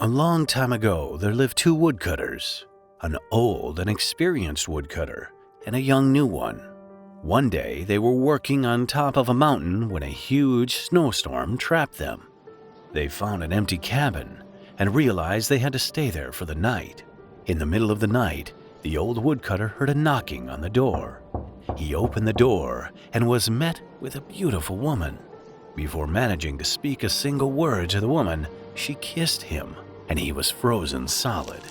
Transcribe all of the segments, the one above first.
A long time ago, there lived two woodcutters, an old and experienced woodcutter and a young new one. One day, they were working on top of a mountain when a huge snowstorm trapped them. They found an empty cabin and realized they had to stay there for the night. In the middle of the night, the old woodcutter heard a knocking on the door. He opened the door and was met with a beautiful woman. Before managing to speak a single word to the woman, she kissed him, and he was frozen solid.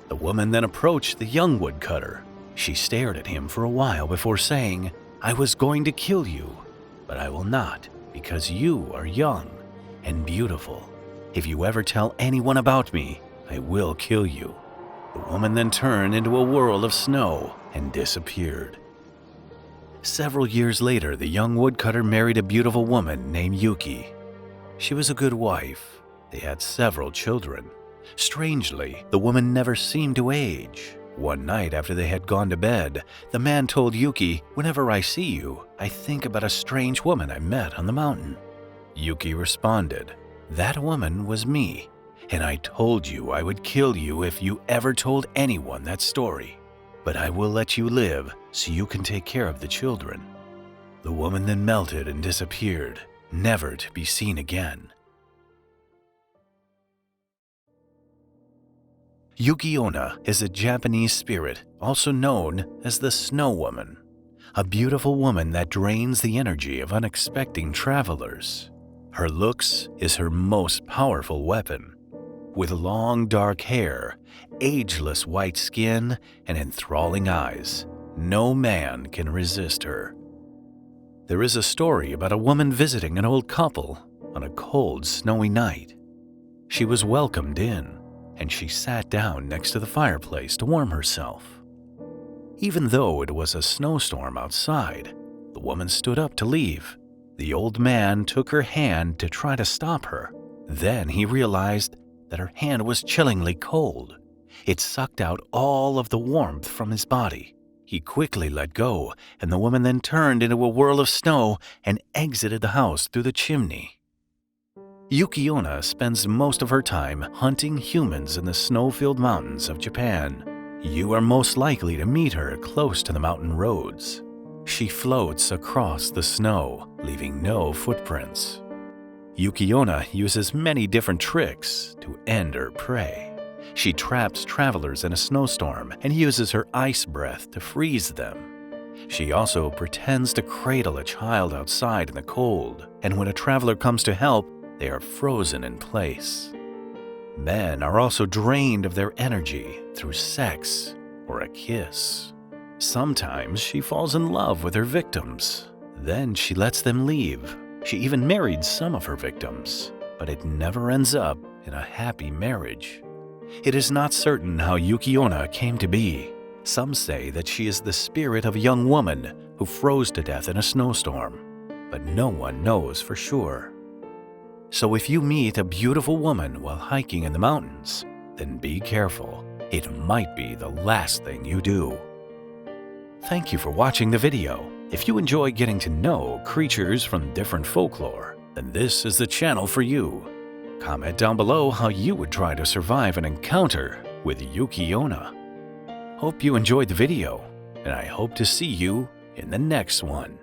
The woman then approached the young woodcutter. She stared at him for a while before saying, "I was going to kill you, but I will not, because you are young and beautiful. If you ever tell anyone about me, I will kill you." The woman then turned into a whirl of snow and disappeared. Several years later, the young woodcutter married a beautiful woman named Yuki. She was a good wife. They had several children. Strangely, the woman never seemed to age. One night after they had gone to bed, the man told Yuki, "Whenever I see you, I think about a strange woman I met on the mountain." Yuki responded, "That woman was me, and I told you I would kill you if you ever told anyone that story. But I will let you live so you can take care of the children." The woman then melted and disappeared, never to be seen again. Yuki Onna is a Japanese spirit, also known as the Snow Woman, a beautiful woman that drains the energy of unexpected travelers. Her looks is her most powerful weapon. With long dark hair, ageless white skin, and enthralling eyes, no man can resist her. There is a story about a woman visiting an old couple on a cold, snowy night. She was welcomed in, and she sat down next to the fireplace to warm herself. Even though it was a snowstorm outside, the woman stood up to leave. The old man took her hand to try to stop her. Then he realized that her hand was chillingly cold. It sucked out all of the warmth from his body. He quickly let go, and the woman then turned into a whirl of snow and exited the house through the chimney. Yuki Onna spends most of her time hunting humans in the snow-filled mountains of Japan. You are most likely to meet her close to the mountain roads. She floats across the snow, leaving no footprints. Yuki Onna uses many different tricks to end her prey. She traps travelers in a snowstorm and uses her ice breath to freeze them. She also pretends to cradle a child outside in the cold, and when a traveler comes to help, they are frozen in place. Men are also drained of their energy through sex or a kiss. Sometimes she falls in love with her victims. Then she lets them leave. She even married some of her victims, but it never ends up in a happy marriage. It is not certain how Yuki Onna came to be. Some say that she is the spirit of a young woman who froze to death in a snowstorm, but no one knows for sure. So if you meet a beautiful woman while hiking in the mountains, then be careful. It might be the last thing you do. Thank you for watching the video. If you enjoy getting to know creatures from different folklore, then this is the channel for you. Comment down below how you would try to survive an encounter with Yuki Onna. Hope you enjoyed the video, and I hope to see you in the next one.